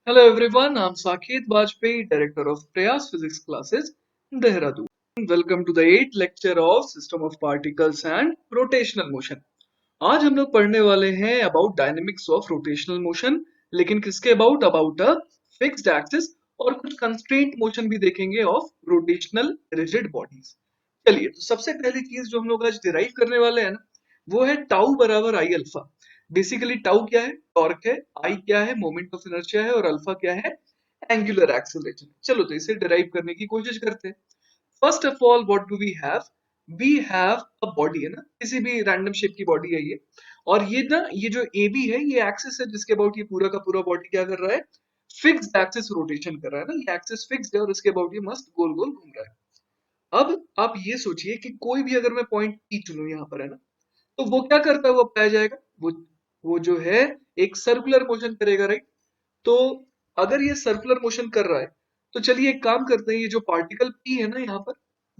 Hello everyone, I'm Saket Bajpayee, Director of Prayas Physics Classes, Dehradun. Welcome to the 8th lecture of System of Particles and Rotational Motion. आज हम लोग पढ़ने वाले हैं about dynamics of rotational motion, लेकिन किसके about a fixed axis और कुछ constraint motion भी देखेंगे of rotational rigid bodies. चलिए, तो सबसे पहली चीज जो हम लोग आज डिराइव करने वाले हैं ना, वो है टाउ बराबर आई अल्फा। बेसिकली टाउ क्या है? टॉर्क है। आई क्या है? मोमेंट ऑफ इनर्शिया है। और अल्फा क्या है? Angular acceleration. चलो तो इसे डिराइव करने की कोशिश करते हैं। First of all what do we have a body, है ना, किसी भी रैंडम शेप की बॉडी है ये। और ये ना, ये जो ए बी है, ये एक्सिस है जिसके अबाउट ये पूरा का पूरा बॉडी क्या कर रहा है? फिक्स्ड एक्सिस रोटेशन कर रहा है ना। ये एक्सिस फिक्स्ड है और इसके अबाउट ये मस्त गोल गोल घूम रहा है। अब आप ये सोचिए कि कोई भी अगर मैं पॉइंट पी चुनूं यहाँ पर, है ना, तो वो क्या करता है? वो पाया जाएगा, वो जो है एक सर्कुलर मोशन करेगा, राइट? तो अगर ये सर्कुलर मोशन कर रहा है, तो चलिए एक काम करते हैं। ये जो पार्टिकल पी है ना यहाँ पर,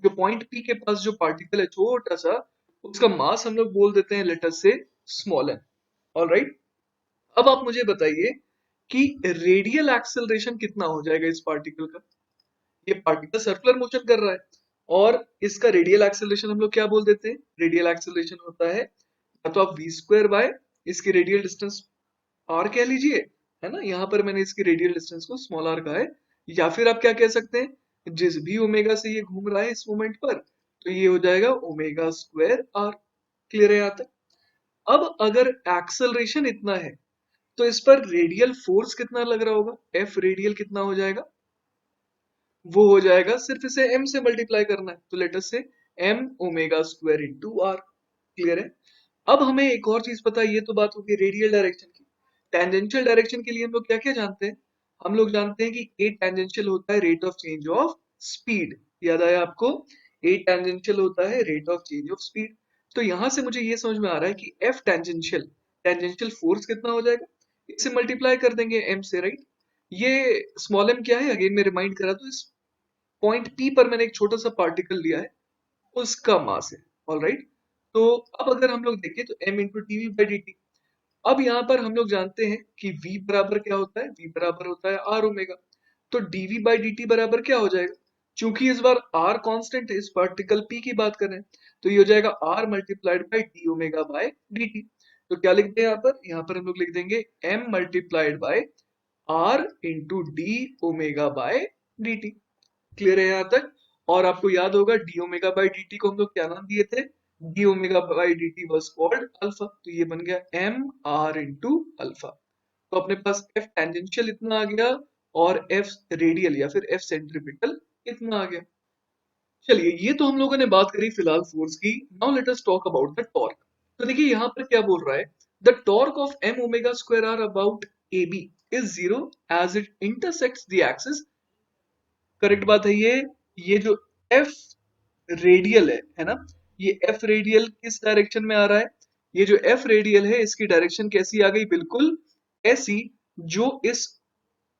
जो पॉइंट पी के पास जो पार्टिकल है छोटा सा, उसका मास हम लोग बोल देते हैं लेटर से स्मॉल एन। All right. अब आप मुझे बताइए कि रेडियल एक्सेलरेशन कितना हो जाएगा इस पार्टिकल का। ये पार्टिकल सर्कुलर मोशन कर रहा है और इसका रेडियल एक्सेलरेशन हम लोग क्या बोल देते हैं? रेडियल एक्सेलरेशन होता है, या तो आप वी स्क्वायर बाय इसकी रेडियल डिस्टेंस आर कह लीजिए, है ना। यहाँ पर मैंने इसकी रेडियल डिस्टेंस को स्मॉल आर कहा है। या फिर आप क्या कह सकते हैं? जिस भी ओमेगा से ये घूम रहा है इस मोमेंट पर, तो ये हो जाएगा ओमेगा स्क्वायर आर। क्लियर है यहाँ तक? अब अगर एक्सेलरेशन इतना है, तो इस पर रेडियल फोर्स कितना लग रहा होगा? एफ रेडियल कितना हो जाएगा? वो हो जाएगा, सिर्फ इसे m से मल्टीप्लाई करना है, तो लेट अस से m omega square into R. Clear है? अब हमें एक और चीज पता है, ये तो बात होगी रेडियल डायरेक्शन की। टेंजेंशियल डायरेक्शन के लिए हम लोग क्या क्या जानते हैं? हम लोग जानते हैं कि ए टेंजेंशियल होता है rate of change of speed. याद आया आपको? ए टेंजेंशियल होता है rate of change of speed. तो यहां से मुझे ये समझ में आ रहा है कि एफ टेंजेंशियल, टेंजेंशियल फोर्स कितना हो जाएगा? इसे मल्टीप्लाई कर देंगे m से, राइट? ये स्मॉल m क्या है? अगेन मैं रिमाइंड करा, तो इस पॉइंट P पर मैंने एक छोटा सा पार्टिकल लिया है, उसका मास है। All right. तो अब अगर हम लोग देखें तो m into D V by D T. अब यहाँ पर हम लोग जानते हैं कि v बराबर क्या होता है? v बराबर होता है r ओमेगा। तो dv बाई dt बराबर क्या हो जाएगा? चूंकि इस बार r कांस्टेंट है, इस पार्टिकल p की बात कर रहे हैं, तो ये हो जाएगा r multiplied by D omega by dt। तो क्या लिखते हैं यहाँ पर? यहाँ पर हम लोग लिख देंगे m multiplied by r into D omega by dt। Clear है यहाँ तक? और आपको याद होगा D omega by D T को हम लोग क्या नाम दिए थे? D omega by D T was called alpha. तो ये बन गया एम आर इंटू अल्फा। तो अपने पास एफ टेंजेंशियल इतना आ गया और एफ रेडियल या फिर एफ सेंट्रीपिटल इतना आ गया। चलिए, ये तो हम लोगों ने बात करी फिलहाल फोर्स की। Now let us talk about the torque. तो देखिए यहाँ पर क्या बोल रहा है? The torque of M omega square R about A B is zero as it intersects the axis. Correct बात है ये जो एफ रेडियल है ना, ये एफ रेडियल किस डायरेक्शन में आ रहा है? ये जो एफ रेडियल है इसकी डायरेक्शन कैसी आ गई? बिल्कुल ऐसी, जो इस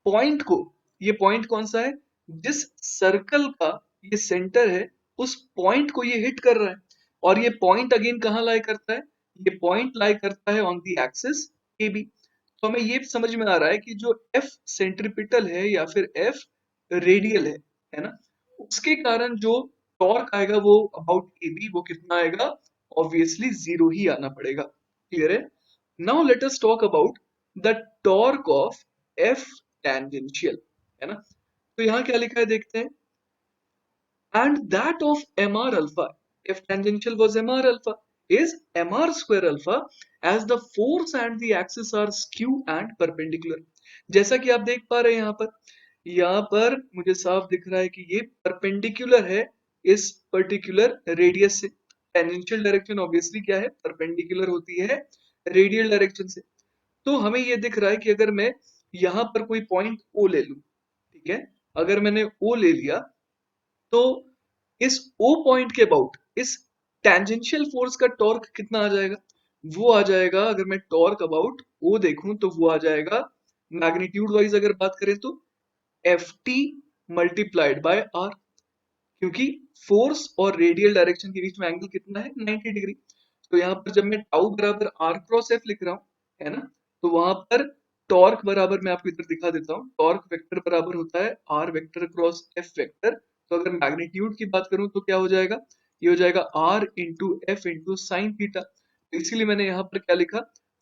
पॉइंट को, ये पॉइंट कौन सा है? जिस सर्कल का ये सेंटर है, उस पॉइंट को ये हिट कर रहा है। और ये पॉइंट अगेन कहाँ लाई करता है? ये पॉइंट लाई करता है on the axis A B. तो हमें ये समझ में आ रहा है कि जो एफ सेंट्रीपिटल है या फिर एफ रेडियल है ना, उसके कारण जो टॉर्क आएगा वो अबाउट ए बी, वो कितना आएगा? ऑब्वियसली जीरो ही आना पड़ेगा। क्लियर है? Now let us talk about the torque of F tangential, है ना। तो यहाँ क्या लिखा है देखते हैं। and that of mr alpha, if tangential was mr alpha, is mr square alpha, as the force and the axis are skew and perpendicular। जैसा कि आप देख पा रहे हैं यहाँ पर मुझे साफ दिख रहा है कि ये परपेंडिकुलर है इस पर्टिकुलर रेडियस से। टेंजेंशियल डायरेक्शन ऑब्वियसली क्या है? परपेंडिकुलर होती है रेडियल डायरेक्शन से। तो हमें ये दिख रहा है कि अगर मैं यहाँ पर कोई पॉइंट ओ ले लूं, ठीक है, अगर मैंने ओ ले लिया, तो इस ओ पॉइंट के अबाउट इस टेंजेंशियल फोर्स का टॉर्क कितना आ जाएगा? वो आ जाएगा, अगर मैं टॉर्क अबाउट ओ देखूं तो वो आ जाएगा मैग्नीट्यूड वाइज अगर बात करें तो F T multiplied by R. क्योंकि फोर्स और रेडियल डायरेक्शन के बीच में एंगल कितना है? 90 डिग्री। तो यहाँ पर जब मैं टाउ बराबर आर क्रॉस एफ लिख रहा हूँ, है ना, तो वहां पर टॉर्क बराबर, मैं आपको इधर दिखा देता हूँ, टॉर्क वेक्टर बराबर होता है R vector cross F vector. तो अगर मैग्नीट्यूड की बात करूं तो क्या हो जाएगा, ये हो जाएगा R into F into sine theta. तो इसीलिए मैंने यहाँ पर क्या लिखा,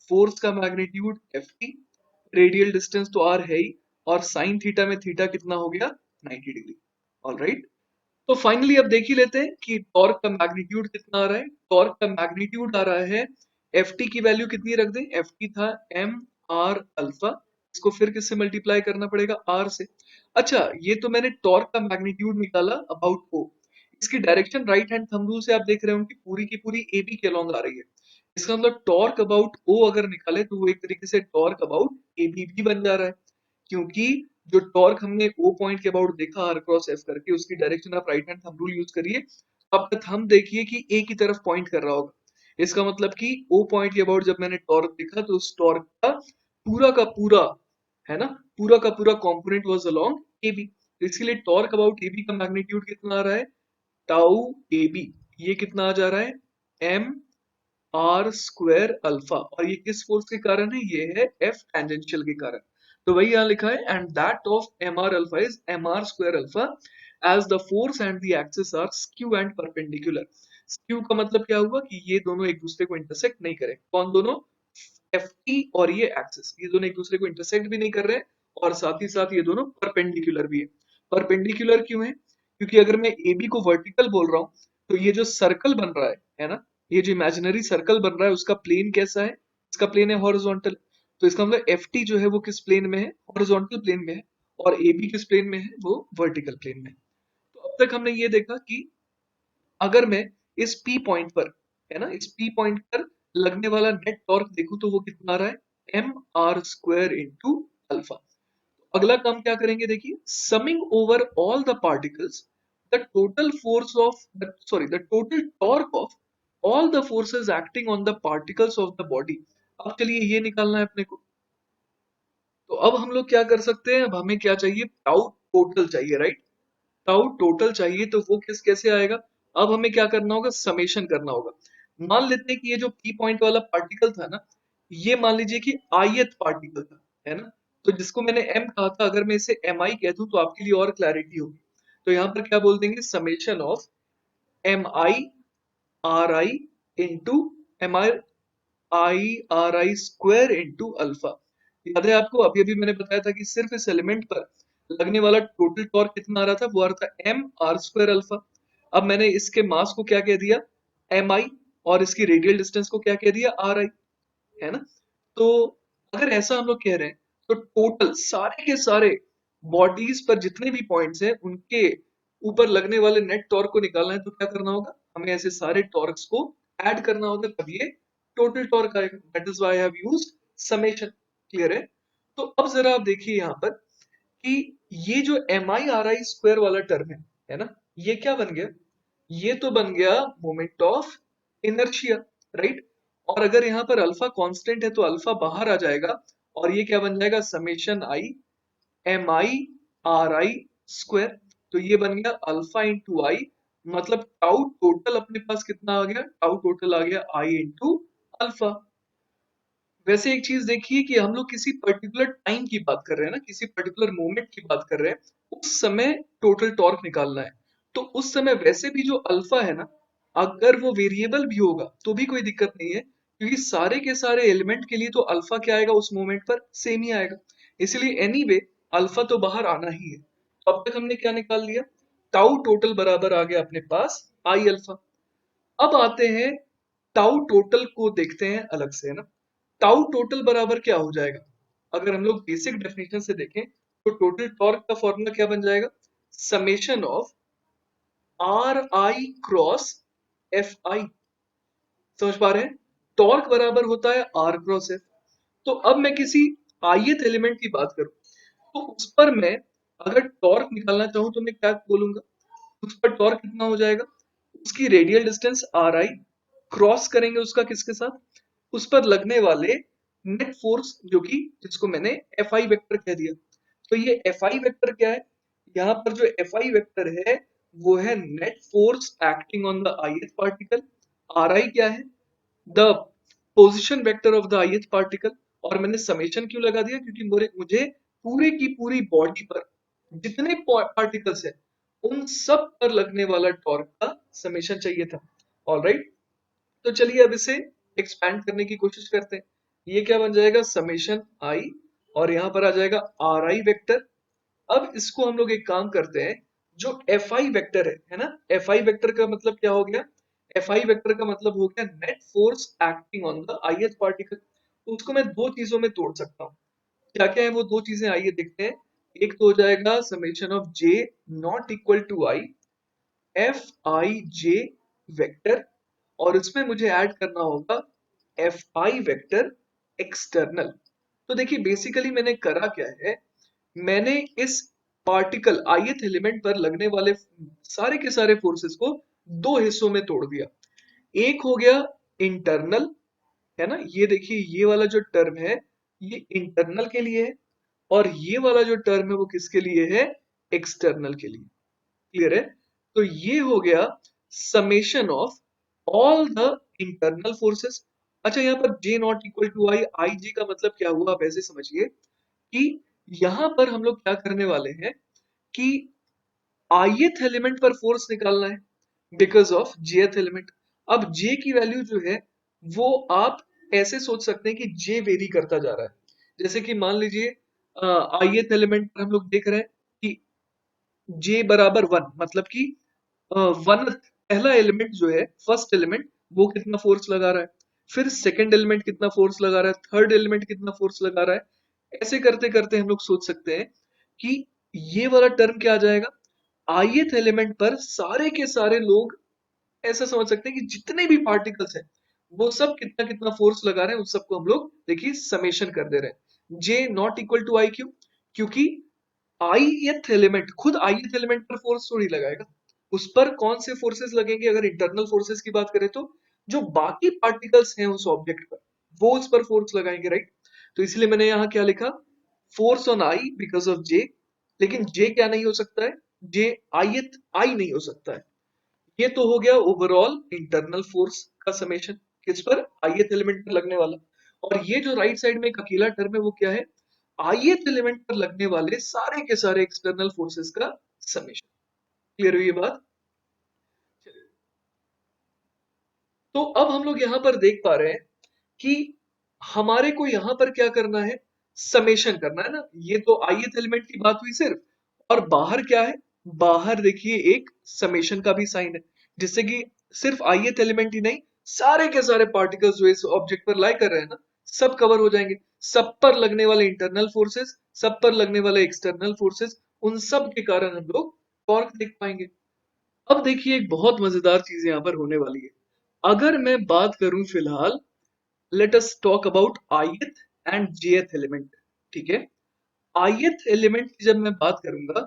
फोर्स का magnitude F T, radial distance तो आर है ही, और साइन थीटा में थीटा कितना हो गया 90 डिग्री। ऑलराइट, तो फाइनली अब देख ही लेते हैं कि टॉर्क का मैग्नीट्यूड कितना आ रहा है। टॉर्क का मैग्नीट्यूड आ रहा है, एफ टी की वैल्यू कितनी रख दें, एफ टी था एम आर अल्फा, इसको फिर किससे मल्टीप्लाई करना पड़ेगा, आर से। अच्छा, ये तो मैंने टॉर्क का मैग्नीट्यूड निकाला अबाउट ओ, इसकी direction right hand thumb rule से आप देख रहे हो कि पूरी की पूरी ए बी के अलॉन्ग आ रही है। इसका मतलब टॉर्क अबाउट ओ अगर निकाले तो वो एक तरीके से टॉर्क अबाउट ए बी भी बन जा रहा है, क्योंकि जो टॉर्क हमने ओ पॉइंट के अबाउट देखा आर क्रॉस एफ करके, उसकी डायरेक्शन आप right hand thumb rule use करिए, आपका थंब देखिए कि ए की तरफ पॉइंट कर रहा होगा। इसका मतलब कि ओ पॉइंट के अबाउट जब मैंने टॉर्क देखा तो उस टॉर्क का पूरा है ना, पूरा का पूरा component was along A B. तो इसके लिए टॉर्क अबाउट ए बी का मैग्नीट्यूड कितना आ रहा है, टाउ ए बी, ये कितना आ जा रहा है, एम आर स्क्वायर अल्फा। और ये किस फोर्स के कारण है, ये है एफ टेंजेंशियल के कारण। तो वही यहाँ लिखा है, and that of M R alpha is M R square alpha as the force and the axis are skew and perpendicular. Skew का मतलब क्या हुआ कि ये दोनों एक दूसरे को इंटरसेक्ट नहीं करें, कौन दोनों, एफ टी और ये एक्सिस, ये दोनों एक दूसरे को इंटरसेक्ट भी नहीं कर रहे हैं, और साथ ही साथ ये दोनों परपेंडिकुलर भी है। परपेंडिकुलर क्यों है, क्योंकि अगर मैं ए बी को वर्टिकल बोल रहा हूँ तो ये जो सर्कल बन रहा है ना, ये जो इमेजिनरी सर्कल बन रहा है उसका प्लेन कैसा है, इसका प्लेन है हॉरिजॉन्टल। तो इसका मतलब एफ टी जो है वो किस प्लेन में है, हॉरिजॉन्टल प्लेन में है, और ए बी किस प्लेन में है, वो वर्टिकल प्लेन में है। तो अब तक हमने ये देखा कि अगर मैं इस पी पॉइंट पर, है ना, इस पी पॉइंट पर लगने वाला नेट टॉर्क देखूं तो वो कितना आ रहा है, M R square into alpha. अगला काम क्या करेंगे, देखिए, summing over all the particles the total force of the total torque of all the forces acting on the particles of the body. अब चलिए ये निकालना है अपने को। तो अब हम लोग क्या कर सकते हैं, अब हमें क्या चाहिए, टाउ टोटल चाहिए, राइट। टाउ टोटल चाहिए तो वो किस कैसे आएगा, अब हमें क्या करना होगा, समेशन करना होगा। मान लेते हैं कि ये जो पी पॉइंट वाला पार्टिकल था ना, ये मान लीजिए कि ith पार्टिकल था, है ना। तो जिसको मैंने m कहा था, अगर मैं इसे mi कह दूं तो आपके लिए और क्लैरिटी होगी। तो यहाँ पर क्या बोल देंगे, summation of mi ri into mi square into alpha. याद है आपको, अभी अभी मैंने बताया था कि सिर्फ इस एलिमेंट पर लगने वाला टोटल टॉर्क कितना आ रहा था, वो आ रहा था एम आर स्क्वायर अल्फा। अब मैंने इसके मास को क्या कह दिया, एम आई, और इसकी रेडियल डिस्टेंस को क्या कह दिया, आर आई, है ना। तो अगर ऐसा हम लोग कह रहे हैं तो टोटल सारे के सारे बॉडीज पर जितने भी पॉइंट्स हैं उनके ऊपर लगने वाले नेट टॉर्क को निकालना है, तो क्या करना होगा, हमें ऐसे सारे टॉर्क्स को ऐड करना होगा, तब ये टोटल टॉर्क आएगा। That is why I have used summation. Clear है। तो अब जरा आप देखिए यहाँ पर कि ये जो M I R I square वाला टर्म है ना, ये क्या बन गया, ये तो बन गया मोमेंट ऑफ इनर्शिया, राइट। और अगर यहाँ पर अल्फा कांस्टेंट है तो अल्फा बाहर आ जाएगा, और ये क्या बन जाएगा, summation I am I R I square. तो ये बन गया अल्फा इंटू आई, मतलब टाउ टोटल अपने पास कितना आ गया, टाउ टोटल आ गया आई इंटू अल्फा। वैसे एक चीज देखिए कि हम लोग किसी पर्टिकुलर टाइम की बात कर रहे हैं ना, किसी पर्टिकुलर मोमेंट की बात कर रहे हैं, उस समय टोटल टॉर्क निकालना है। तो उस समय वैसे भी जो अल्फा है ना, अगर वो वेरिएबल भी होगा तो भी कोई दिक्कत नहीं है, क्योंकि सारे के सारे एलिमेंट के लिए तो अल्फा क्या आएगा उस मोमेंट पर, सेम ही आएगा। इसलिए एनीवे अल्फा तो बाहर आना ही है। तो अब तक हमने क्या निकाल लिया, टाउ टोटल बराबर आ गया अपने पास आई अल्फा। अब आते हैं टाउ टोटल को देखते हैं अलग से, है ना। टाउ टोटल बराबर क्या हो जाएगा, अगर हम लोग बेसिक डेफिनेशन से देखें तो टोटल टॉर्क का फॉर्मूला क्या बन जाएगा, summation of are I cross F आई। समझ पा रहे हैं, टॉर्क बराबर होता है आर क्रॉस एफ। तो अब मैं किसी ith एलिमेंट की बात करूं तो उस पर मैं अगर टॉर्क निकालना चाहूं तो मैं क्या बोलूंगा, उस पर टॉर्क कितना हो जाएगा, उसकी radial distance are I, cross करेंगे उसका किसके साथ, उस पर लगने वाले नेट फोर्स, जो कि जिसको मैंने एफ आई वेक्टर कह दिया। तो ये एफ आई वेक्टर क्या है, यहाँ पर जो एफ आई वेक्टर है वो है net force acting on the ith particle. Are आई क्या है, the position vector of the ith particle, और मैंने समेशन क्यों लगा दिया, क्योंकि मुझे पूरे की पूरी बॉडी पर जितने पार्टिकल्स है उन सब पर लगने वाला टॉर्क का समेशन चाहिए था। ऑलराइट, तो चलिए अब इसे एक्सपैंड करने की कोशिश करते हैं। ये क्या बन जाएगा, समेशन आई, और यहाँ पर आ जाएगा आर आई वेक्टर। अब इसको हम लोग एक काम करते हैं, जो एफ आई वेक्टर है ना, एफ आई वेक्टर का मतलब क्या हो गया, एफ आई वेक्टर का मतलब हो गया net force acting on the ith particle. तो उसको मैं दो चीजों में तोड़ सकता हूँ। क्या क्या है वो दो चीजें, आइए देखते हैं। एक तो हो जाएगा summation of J not equal to I F I J vector, और इसमें मुझे ऐड करना होगा एफ आई वेक्टर एक्सटर्नल। तो देखिए बेसिकली मैंने करा क्या है, मैंने इस पार्टिकल ith एलिमेंट पर लगने वाले सारे के सारे फोर्सेस को दो हिस्सों में तोड़ दिया। एक हो गया इंटरनल, है ना, ये देखिए ये वाला जो टर्म है ये इंटरनल के लिए है, और ये वाला जो टर्म है वो किसके लिए है, एक्सटर्नल के लिए। क्लियर है, तो ये हो गया summation of all the internal forces. अच्छा यहाँ पर जे नॉट इक्वल टू आई, आई जी का मतलब क्या हुआ, आप ऐसे समझिए कि यहां पर हम लोग क्या करने वाले हैं कि ith एलिमेंट पर फोर्स निकालना है बिकॉज ऑफ jth एलिमेंट। अब j की वैल्यू जो है वो आप ऐसे सोच सकते हैं कि j वेरी करता जा रहा है। जैसे कि मान लीजिए ith एलिमेंट पर हम लोग देख रहे हैं कि j बराबर वन, मतलब कि वन पहला एलिमेंट जो है, फर्स्ट एलिमेंट, वो कितना फोर्स लगा रहा है, फिर सेकंड एलिमेंट कितना फोर्स लगा रहा है, थर्ड एलिमेंट कितना फोर्स लगा रहा है। ऐसे करते करते हम लोग सोच सकते हैं कि ये वाला टर्म क्या आ जाएगा, ith एलिमेंट पर सारे के सारे लोग ऐसा समझ सकते हैं कि जितने भी पार्टिकल्स हैं वो सब कितना कितना फोर्स लगा रहे हैं, उस सबको हम लोग देखिए समेशन कर दे रहे हैं। जे नॉट इक्वल टू आई, क्यों, क्योंकि ith एलिमेंट खुद ith एलिमेंट पर फोर्स थोड़ी लगाएगा, उस पर कौन से फोर्सेस लगेंगे, अगर इंटरनल फोर्सेस की बात करें तो जो बाकी पार्टिकल्स हैं उस ऑब्जेक्ट पर वो उस पर फोर्स लगाएंगे, राइट। तो इसलिए मैंने यहाँ क्या लिखा, force on I because of J. लेकिन जे क्या नहीं हो सकता है, जे ith आई नहीं हो सकता है। ये तो हो गया ओवरऑल इंटरनल फोर्स का समेशन, किस पर, ith एलिमेंट पर लगने वाला। और ये जो राइट साइड में एक अकेला टर्म है वो क्या है, ith एलिमेंट पर लगने वाले सारे के सारे एक्सटर्नल फोर्सेस का समेशन। क्लियर हुई ये बात। तो अब हम लोग यहाँ पर देख पा रहे हैं कि हमारे को यहाँ पर क्या करना है, समेशन करना है ना। ये तो ith एलिमेंट की बात हुई सिर्फ, और बाहर क्या है, बाहर देखिए एक समेशन का भी साइन है, जिससे कि सिर्फ ith एलिमेंट ही नहीं, सारे के सारे पार्टिकल्स जो इस ऑब्जेक्ट पर लाई कर रहे हैं ना, सब कवर हो जाएंगे। सब पर लगने वाले इंटरनल फोर्सेस, सब पर लगने वाले एक्सटर्नल फोर्सेस, उन सब के कारण हम लोग टॉर्क देख पाएंगे। अब देखिए एक बहुत मजेदार चीज यहाँ पर होने वाली है। अगर मैं बात करूं फिलहाल, late us talk about ith and jth element. ठीक है, ith एलिमेंट की जब मैं बात करूंगा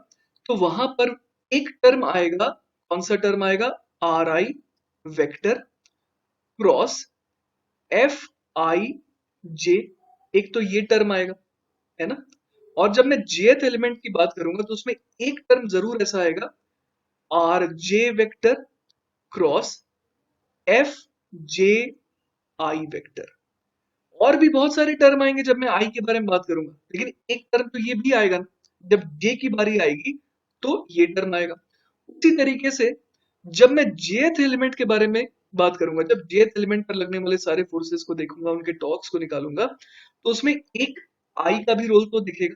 तो वहां पर एक टर्म आएगा, कौन सा टर्म आएगा, R I vector cross F I J. एक तो ये टर्म आएगा, है ना। और जब मैं jth एलिमेंट की बात करूंगा तो उसमें एक टर्म जरूर ऐसा आएगा, R J vector cross F J I vector. और भी बहुत सारे टर्म आएंगे जब मैं आई के बारे में बात करूंगा, लेकिन एक टर्म तो ये भी आएगा ना, जब जे की बारी आएगी तो ये टर्म आएगा। उसी तरीके से जब मैं जेथ एलिमेंट के बारे में बात करूंगा, जब जेथ एलिमेंट पर लगने वाले सारे फोर्सेस को देखूंगा, उनके टॉर्क्स को निकालूंगा, तो उसमें एक आई का भी रोल तो दिखेगा।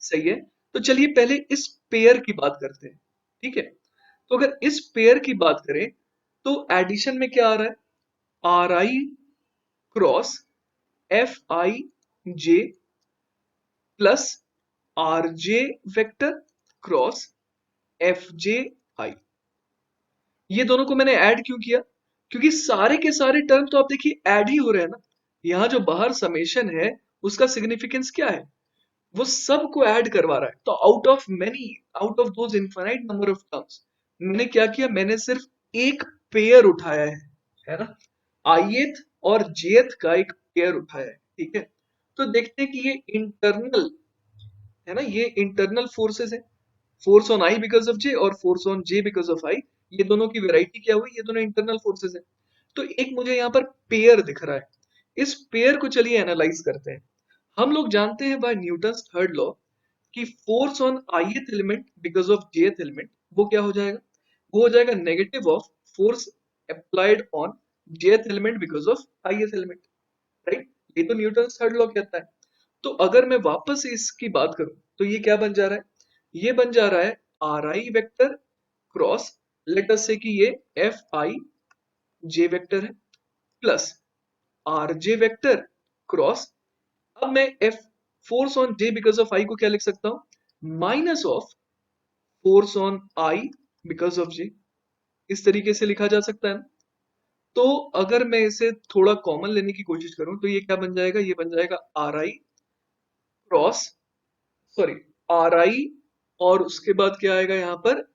सही है, तो चलिए पहले इस पेयर की बात करते हैं। ठीक है, तो अगर इस पेयर की बात करें तो एडिशन में क्या आ रहा है, R I cross F I J plus R J vector cross F J I. ये दोनों को मैंने ऐड क्यों किया, क्योंकि सारे के सारे टर्म तो आप देखिए ऐड ही हो रहे हैं ना। यहाँ जो बाहर समेशन है उसका सिग्निफिकेंस क्या है, वो सब को ऐड करवा रहा है। तो out of many, out of those infinite number of terms, मैंने क्या किया, मैंने सिर्फ एक पेयर उठाया है ना, ith और jth का एक पेयर उठाया है। ठीक है, तो देखते हैं कि ये इंटरनल है ना, ये इंटरनल फोर्सेस है, force on I because of J और force on J because of I. ये दोनों की वैरायटी क्या हुई, ये दोनों इंटरनल फोर्सेस है। तो एक मुझे यहाँ पर पेयर दिख रहा है, इस पेयर को चलिए एनालाइज करते हैं। हम लोग जानते हैं बाय न्यूटन्स थर्ड लॉ कि force on ith element because of jth element वो क्या हो जाएगा, वो हो जाएगा negative of force applied on jth element because of ith element, right. ये तो न्यूटन्स थर्ड लॉ कहता है। तो अगर मैं वापस से इसकी बात करूं तो ये क्या बन जा रहा है, ये बन जा रहा है R I vector cross, let us say कि ये एफ आई जे वेक्टर है, plus R J vector cross, अब मैं F force on J because of I को क्या लिख सकता हूं, minus of force on I because of J, इस तरीके से लिखा जा सकता है ना। तो अगर मैं इसे थोड़ा कॉमन लेने की कोशिश करूं तो ये क्या बन जाएगा, ये बन जाएगा are I cross, sorry R आई, और उसके बाद क्या आएगा यहाँ पर,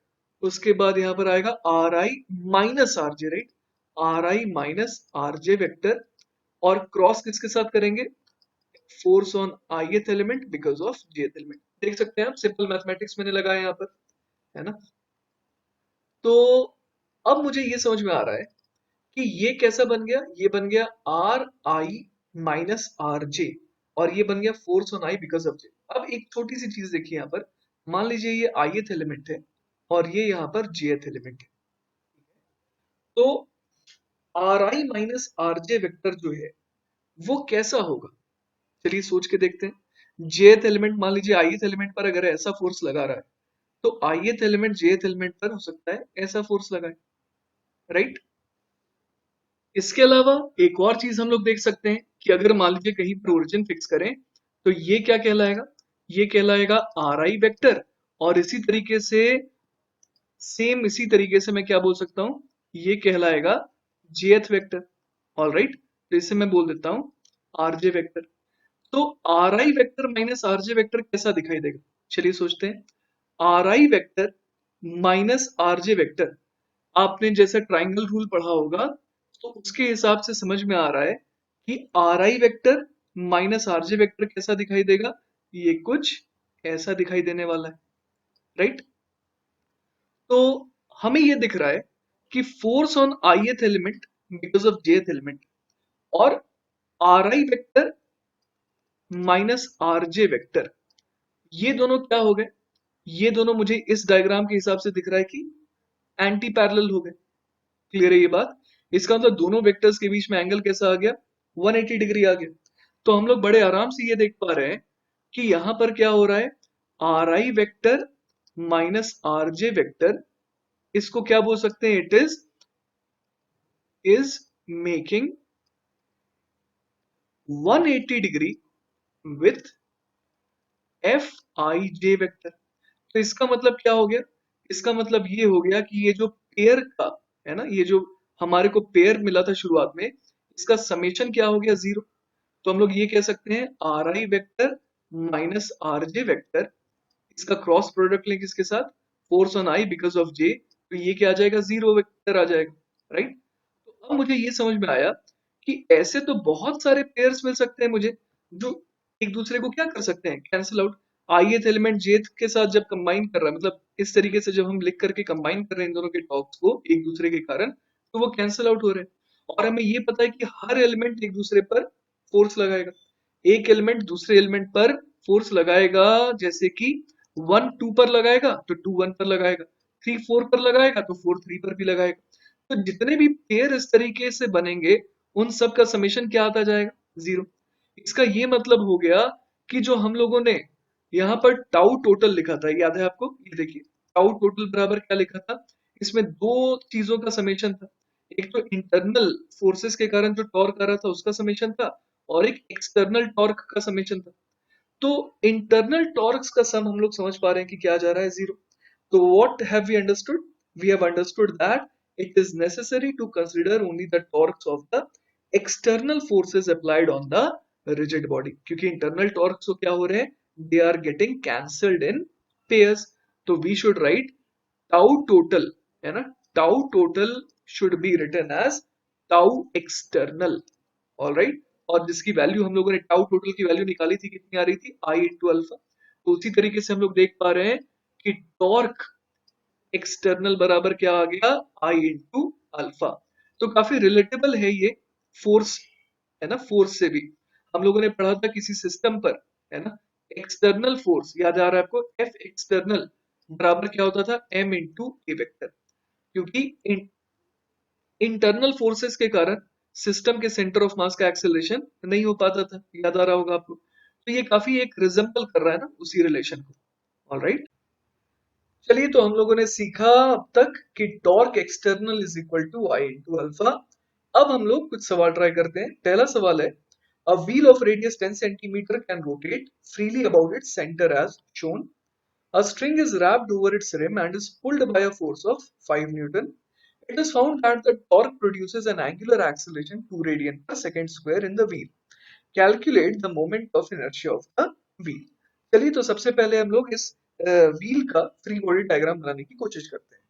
उसके बाद यहाँ पर आएगा R I minus R J, right, are I minus R J vector, और क्रॉस किसके साथ करेंगे, force on ith element because of jth element. देख सकते हैं आप, सिंपल मैथमेटिक्स मैंने लगाया यहाँ पर, है ना। तो अब मुझे ये समझ में आ रहा है कि ये कैसा बन गया, ये बन गया R I minus R J, और ये बन गया force on I because of J. अब एक छोटी सी चीज देखिए यहाँ पर, मान लीजिए ये ith एलिमेंट है और ये यहाँ पर jth एलिमेंट है, तो are I minus R J vector जो है वो कैसा होगा, चलिए सोच के देखते हैं। jth एलिमेंट, मान लीजिए ith एलिमेंट पर अगर ऐसा फोर्स लगा रहा है तो ith एलिमेंट jth एलिमेंट पर हो सकता है ऐसा फोर्स लगाए, राइट। इसके अलावा एक और चीज हम लोग देख सकते हैं कि अगर मान लीजिए कहीं पर ओरिजिन फिक्स करें तो ये क्या कहलाएगा, ये कहलाएगा आर आई वेक्टर, और इसी तरीके से सेम इसी तरीके से मैं क्या बोल सकता हूं, ये कहलाएगा jth वेक्टर, ऑल राइट। तो इसे मैं बोल देता हूं आर जे वेक्टर। तो are I vector minus R J vector कैसा दिखाई देगा, चलिए सोचते हैं। R I vector minus R J vector, आपने जैसे ट्राइंगल रूल पढ़ा होगा तो उसके हिसाब से समझ में आ रहा है कि are I vector minus R J vector कैसा दिखाई देगा, ये कुछ ऐसा दिखाई देने वाला है, राइट। तो हमें ये दिख रहा है कि force on ith element because of jth element और R I vector minus R J vector, ये दोनों क्या हो गए, ये दोनों मुझे इस डायग्राम के हिसाब से दिख रहा है कि एंटी पैरेलल हो गए। क्लियर है ये बात, इसका मतलब दोनों वेक्टर्स के बीच में एंगल कैसा आ गया, 180 डिग्री आ गया। तो हम लोग बड़े आराम से ये देख पा रहे हैं कि यहां पर क्या हो रहा है, R I vector minus R J vector, इसको क्या बोल सकते हैं, it is making 180 degree with F I J vector. तो इसका मतलब क्या हो गया, इसका मतलब ये हो गया कि ये जो पेयर का है ना, ये जो हमारे को पेयर मिला था शुरुआत में, इसका समेशन क्या हो गया, जीरो। तो हम लोग ये कह सकते हैं R I vector minus R J vector, इसका क्रॉस प्रोडक्ट लें किसके साथ, force on I because of J, तो ये क्या आ जाएगा, जीरो वेक्टर आ जाएगा, राइट। तो अब मुझे ये समझ में आया कि ऐसे तो बहुत सारे पेयर्स मिल सकते हैं मुझे जो एक दूसरे को क्या कर सकते हैं, cancel out. ith element jth के साथ जब कंबाइन कर रहा है, मतलब इस तरीके से जब हम लिख करके कंबाइन कर रहे हैं इन दोनों के टॉप्स को एक दूसरे के कारण, तो वो कैंसिल आउट हो रहे हैं। और हमें ये पता है कि हर एलिमेंट एक दूसरे पर फोर्स लगाएगा, एक एलिमेंट दूसरे एलिमेंट पर फोर्स लगाएगा, जैसे कि 1 2 पर लगाएगा तो 2 1 पर लगाएगा, 3 4 पर लगाएगा तो 4 3 पर भी लगाएगा। तो जितने भी पेयर इस तरीके से बनेंगे उन सब का समेशन क्या आता जाएगा, जीरो। इसका ये मतलब हो गया कि जो हम लोगों ने यहाँ पर टाउ टोटल लिखा था, याद है आपको, ये देखिए टाउ टोटल बराबर क्या लिखा था, इसमें दो चीजों का समेशन था। एक तो इंटरनल फोर्सेस के कारण जो टॉर्क आ रहा था उसका समेशन था, और एक एक्सटर्नल टॉर्क का समेशन था। तो इंटरनल टॉर्क्स का सम हम लोग समझ पा रहे हैं कि क्या जा रहा है, जीरो। तो what have we understood? We have understood that it is necessary to consider only the torques of the external forces applied on the rigid body, क्योंकि internal torques तो क्या हो रहे हैं, they are getting cancelled in pairs। तो we should write tau total, है ना, tau total should be written as tau external, all right. और जिसकी वैल्यू हम लोगों ने टाउ टोटल की वैल्यू निकाली थी, कितनी आ रही थी, आई इंटू अल्फा। तो उसी तरीके से हम लोग देख पा रहे हैं कि टॉर्क एक्सटर्नल बराबर क्या आ गया, आई इंटू अल्फा। तो काफी रिलेटेबल है ये फोर्स, है ना, फोर्स से भी। हम लोगों ने पढ़ा था किसी सिस्टम पर, है ना, एक्सटर्नल फोर्स याद आ रहा है आपको, एफ एक्सटर्नल बराबर क्या होता था, एम इंटू ए वेक्टर, क्योंकि इंटरनल फोर्सेस के कारण सिस्टम के सेंटर ऑफ मास का एक्सेलरेशन नहीं हो पाता था, याद आ रहा होगा आपको। तो ये काफी एक रिजेंबल कर रहा है ना उसी रिलेशन को। ऑलराइट, चलिए तो हम लोगों ने सीखा अब तक कि torque external is equal to I into alpha. अब हम लोग कुछ सवाल ट्राई करते हैं। पहला सवाल है, a wheel of radius 10 centimetre can rotate freely about its centre as shown. A string is wrapped over its rim and is pulled by a force of 5 Newton. It is found that the torque produces an angular acceleration 2 radian per second square in the wheel. Calculate the moment of inertia of the wheel. चलिए तो सबसे पहले हम लोग इस wheel का free body diagram बनाने की कोशिश करते हैं।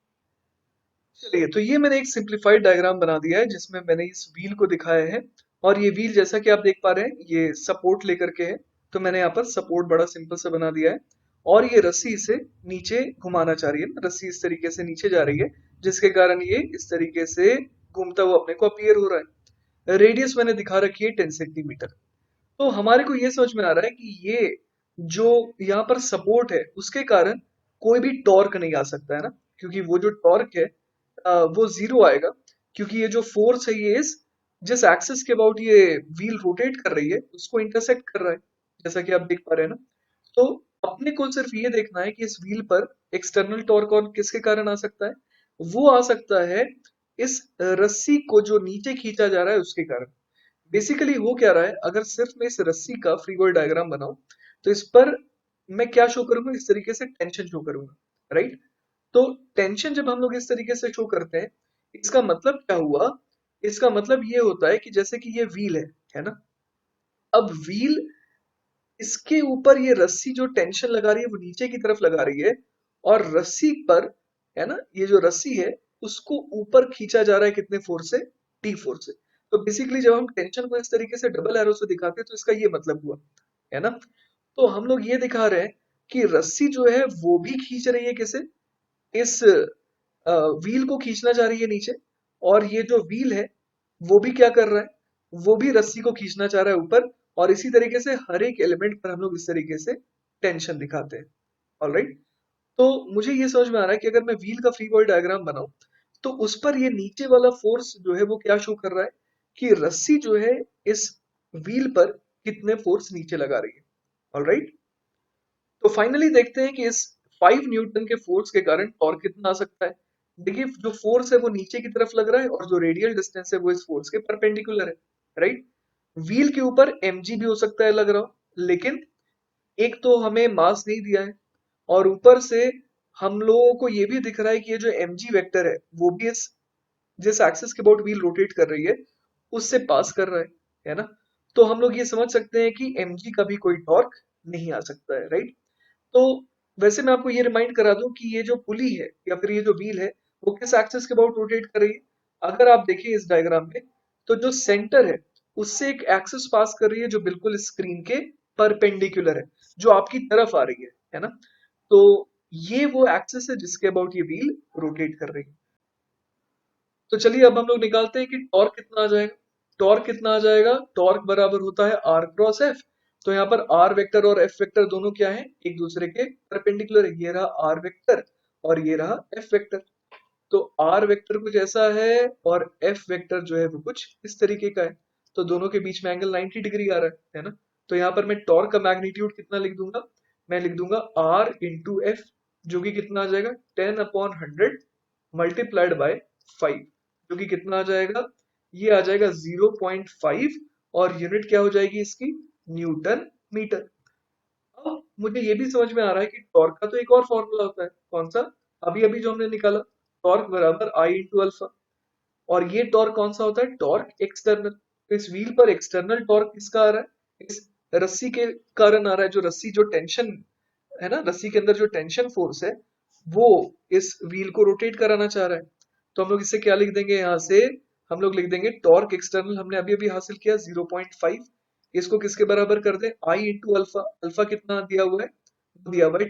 चलिए तो ये मैंने एक सिंप्लीफाइड डायग्राम बना दिया है जिसमें मैंने इस व्हील को दिखाया है, और ये व्हील जैसा कि आप देख पा रहे हैं ये सपोर्ट लेकर के है। तो मैंने यहाँ पर सपोर्ट बड़ा सिंपल सा बना दिया है, और ये रस्सी इसे नीचे घुमाना चाह रही है, रस्सी इस तरीके से नीचे जा रही है जिसके कारण ये इस तरीके से घूमता हुआ अपने को अपीयर हो रहा है। रेडियस मैंने दिखा रखी है 10 सेंटीमीटर। तो हमारे को ये समझ में आ रहा है कि ये जो यहाँ पर सपोर्ट है उसके कारण कोई भी टॉर्क नहीं आ सकता है ना, क्योंकि वो जो टॉर्क है वो जीरो आएगा, क्योंकि ये जो फोर्स है ये इस जिस एक्सिस के अबाउट ये व्हील रोटेट कर रही है उसको इंटरसेक्ट कर रहा है, जैसा कि आप देख पा रहे हैं ना। तो अपने को सिर्फ ये देखना है कि इस व्हील पर एक्सटर्नल टॉर्क और किसके कारण आ सकता है, वो आ सकता है इस रस्सी को जो नीचे खींचा जा रहा है उसके कारण। बेसिकली हो क्या रहा है, अगर सिर्फ मैं इस रस्सी का फ्री बॉडी डायग्राम बनाऊं तो इस पर मैं क्या शो करूंगा, इस तरीके से टेंशन शो करूंगा, राइट। तो टेंशन जब हम लोग इस तरीके से शो करते हैं, इसका मतलब क्या हुआ, इसका मतलब ये होता है कि जैसे कि ये व्हील है ना, अब व्हील इसके ऊपर ये रस्सी जो टेंशन लगा रही है वो नीचे की तरफ लगा रही है, और रस्सी पर, है ना, ये जो रस्सी है उसको ऊपर खींचा जा रहा है कितने फोर्स से, टी फोर्स से। तो बेसिकली जब हम टेंशन को इस तरीके से डबल एरो से दिखाते हैं तो इसका ये मतलब हुआ, है ना। तो हम लोग ये दिखा रहे हैं कि रस्सी जो है वो भी खींच रही है किसे, इस व्हील को खींचना चाह रही है नीचे, और ये जो व्हील है वो भी क्या कर रहा है, वो भी रस्सी को खींचना चाह रहा है ऊपर। और इसी तरीके से हर एक एलिमेंट पर हम लोग इस तरीके से टेंशन दिखाते हैं। ऑलराइट, तो मुझे ये समझ में आ रहा है कि अगर मैं व्हील का फ्री बॉडी डायग्राम बनाऊं तो उस पर ये नीचे वाला फोर्स जो है वो क्या शो कर रहा है, कि रस्सी जो है इस व्हील पर कितने फोर्स नीचे लगा रही है। ऑलराइट, तो फाइनली देखते हैं कि इस 5 न्यूटन के फोर्स के कारण टॉर्क कितना आ सकता है। देखिए जो फोर्स है वो नीचे की तरफ लग रहा है, और जो रेडियल डिस्टेंस है वो इस फोर्स के परपेंडिकुलर है, राइट। व्हील के ऊपर mg भी हो सकता है लग रहा हो, लेकिन एक तो हमें मास नहीं दिया है, और ऊपर से हम लोगों को ये भी दिख रहा है कि ये जो mg वेक्टर है वो भी इस जिस एक्सिस के अबाउट व्हील रोटेट कर रही है उससे पास कर रहा है ना। तो हम लोग ये समझ सकते हैं कि mg का भी कोई टॉर्क नहीं आ सकता है, राइट। तो वैसे मैं आपको ये रिमाइंड करा दूं कि ये जो पुली है या फिर ये जो व्हील है वो किस एक्सिस के अबाउट रोटेट कर रही है। अगर आप देखिए इस डायग्राम में, तो जो सेंटर है उससे एक एक्सिस पास कर रही है जो बिल्कुल स्क्रीन के परपेंडिकुलर है, जो आपकी तरफ आ रही है ना। तो ये वो एक्सिस है जिसके अबाउट ये व्हील रोटेट कर रही है। तो चलिए अब हम लोग निकालते हैं कि टॉर्क कितना आ जाएगा। टॉर्क कितना आ जाएगा, टॉर्क बराबर होता है आर क्रॉस एफ। तो यहाँ पर आर वेक्टर और एफ वेक्टर दोनों क्या है, एक दूसरे के परपेंडिकुलर है। ये रहा आर वेक्टर और ये रहा एफ वेक्टर। तो आर वेक्टर कुछ ऐसा है और एफ वेक्टर जो है वो कुछ इस तरीके का है। तो दोनों के बीच में एंगल 90 डिग्री आ रहा है ना। तो यहाँ पर मैं टॉर्क का मैग्नीट्यूड कितना लिख दूंगा, मैं लिख दूंगा आर इंटू एफ, जो कि कितना आ जाएगा 10/100 मल्टीप्लाइड बाय 5, जो कि कितना आ जाएगा, ये आ जाएगा 0.5, और यूनिट क्या हो जाएगी इसकी, न्यूटन मीटर। अब मुझे ये भी समझ में आ रहा है कि टॉर्क का तो एक और फॉर्मूला होता है, कौन सा, अभी अभी जो हमने निकाला, टॉर्क बराबर आई इंटू अल्फा। और ये टॉर्क कौन सा होता है, टॉर्क एक्सटर्नल। तो इस व्हील पर एक्सटर्नल टॉर्क किसका आ रहा है, इस रस्सी के कारण आ रहा है। जो रस्सी जो टेंशन है ना, रस्सी के अंदर जो टेंशन फोर्स है वो इस व्हील को रोटेट कराना चाह रहा है। तो हम लोग इसे क्या लिख देंगे, यहाँ से हम लोग लिख देंगे टॉर्क एक्सटर्नल, हमने अभी अभी हासिल किया 0.5। इसको किसके बराबर कर दे, आई इंटू अल्फा। अल्फा कितना दिया हुआ है, दिया हुआ है